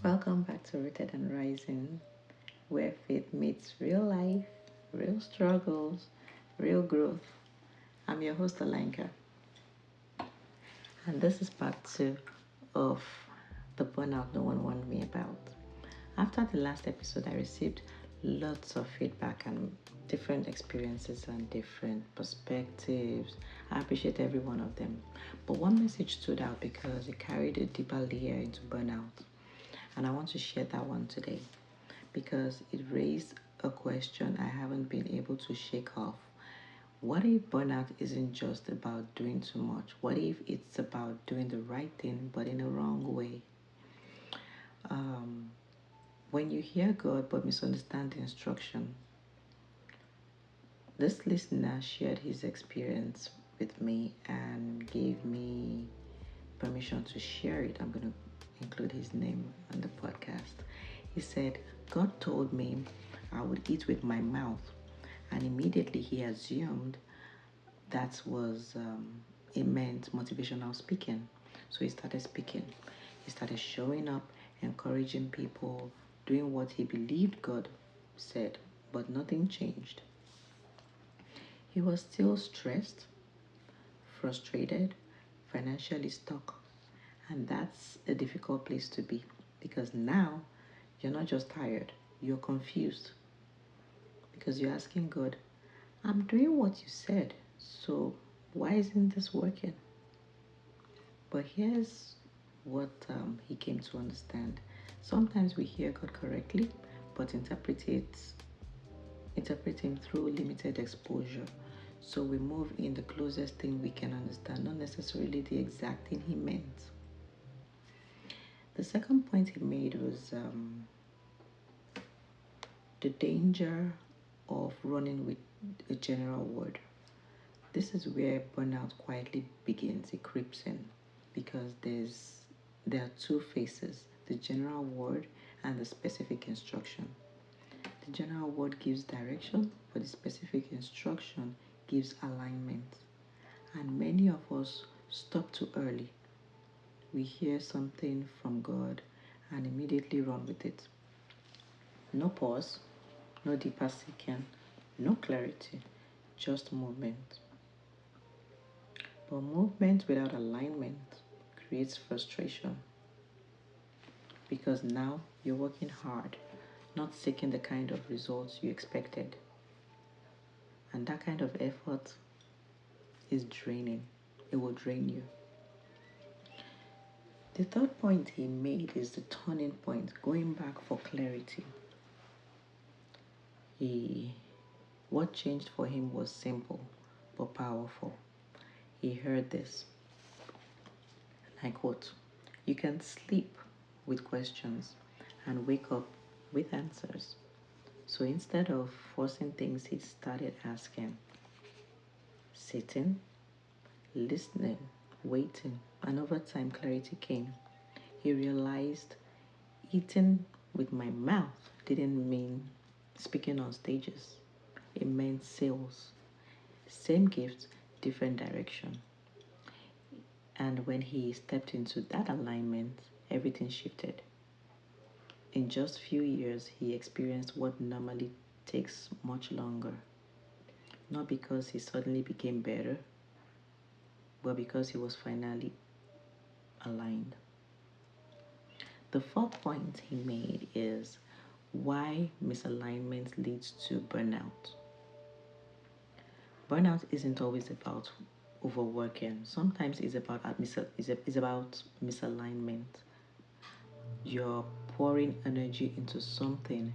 Welcome back to Rooted and Rising, where faith meets real life, real struggles, real growth. I'm your host, Alanka, and this is part two of the burnout no one warned me about. After the last episode, I received lots of feedback and different experiences and different perspectives. I appreciate every one of them. But one message stood out because it carried a deeper layer into burnout. And I want to share that one today because it raised a question I haven't been able to shake off. What if burnout isn't just about doing too much? What if it's about doing the right thing but in a wrong way? Um, when you hear God but misunderstand the instruction, this listener shared his experience with me and gave me permission to share it. I'm going to include his name on the podcast. He said, God told me I would eat with my mouth, and immediately he assumed that was it meant motivational speaking. So he started speaking. He started showing up, encouraging people, doing what he believed God said, but nothing changed. He was still stressed, frustrated, financially stuck. And that's a difficult place to be because now you're not just tired, you're confused because you're asking God, I'm doing what you said, so why isn't this working? But here's what he came to understand. Sometimes we hear God correctly, but interpret him through limited exposure. So we move in the closest thing we can understand, not necessarily the exact thing he meant. The second point he made was the danger of running with a general word. This is where burnout quietly begins. It creeps in because there are two faces: the general word and the specific instruction. The general word gives direction, but the specific instruction gives alignment. And many of us stop too early. We hear something from God and immediately run with it. No pause, no deeper seeking, no clarity, just movement. But movement without alignment creates frustration because now you're working hard, not seeking the kind of results you expected. And that kind of effort is draining. It will drain you. The third point he made is the turning point, going back for clarity. He What changed for him was simple but powerful. He heard this, and I quote, you can sleep with questions and wake up with answers. So instead of forcing things, he started asking, sitting, listening, waiting, and over time clarity came. He realized eating with my mouth didn't mean speaking on stages. It meant sales. Same gift, different direction. And when he stepped into that alignment, everything shifted. In just few years, he experienced what normally takes much longer. Not because he suddenly became better, but because he was finally aligned. The fourth point he made is why misalignment leads to burnout. Burnout isn't always about overworking. Sometimes it's about misalignment. You're pouring energy into something,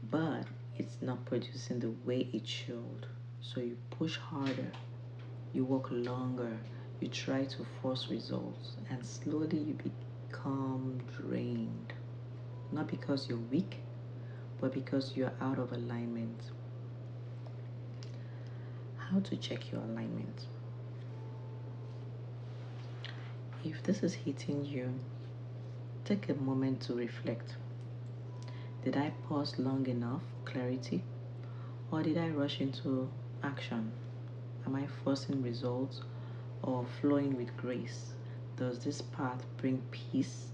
but it's not producing the way it should. So you push harder, you work longer, you try to force results, and slowly you become drained. Not because you're weak, but because you're out of alignment. How to check your alignment? If this is hitting you, take a moment to reflect. Did I pause long enough? Clarity? Or did I rush into action? Am I forcing results or flowing with grace? Does this path bring peace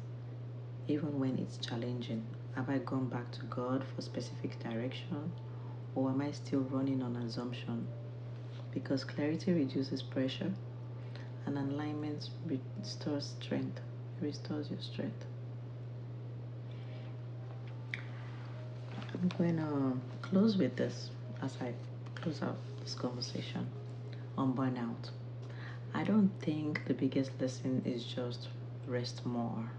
even when it's challenging? Have I gone back to God for specific direction, or am I still running on assumption? Because clarity reduces pressure and alignment restores strength. Restores your strength. I'm going to close with this as I close out this conversation on burnout. I don't think the biggest lesson is just rest more.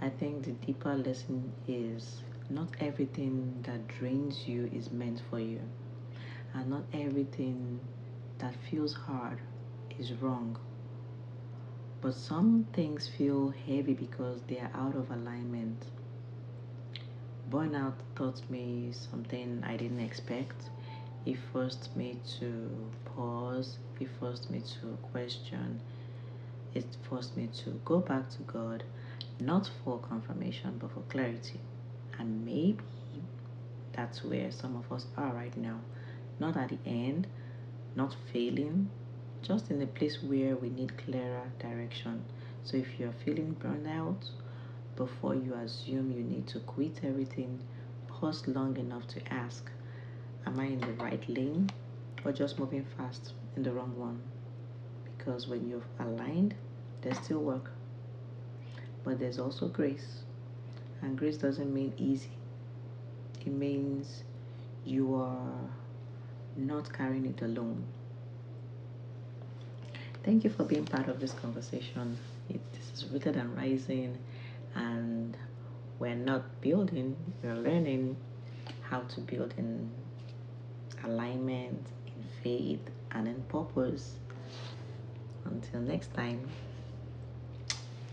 I think the deeper lesson is not everything that drains you is meant for you, and not everything that feels hard is wrong. But some things feel heavy because they are out of alignment. Burnout taught me something I didn't expect. It forced me to pause, it forced me to question, it forced me to go back to God, not for confirmation, but for clarity. And maybe that's where some of us are right now. Not at the end, not failing, just in a place where we need clearer direction. So if you're feeling burned out, before you assume you need to quit everything, pause long enough to ask, am I in the right lane or just moving fast in the wrong one? Because when you've aligned, there's still work, but there's also grace. And grace doesn't mean easy, it means you are not carrying it alone. Thank you for being part of this conversation. This is Rooted and Rising, and we're not building, we're learning how to build in alignment, in faith, and in purpose. Until next time,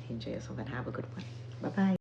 enjoy yourself and have a good one. Bye bye.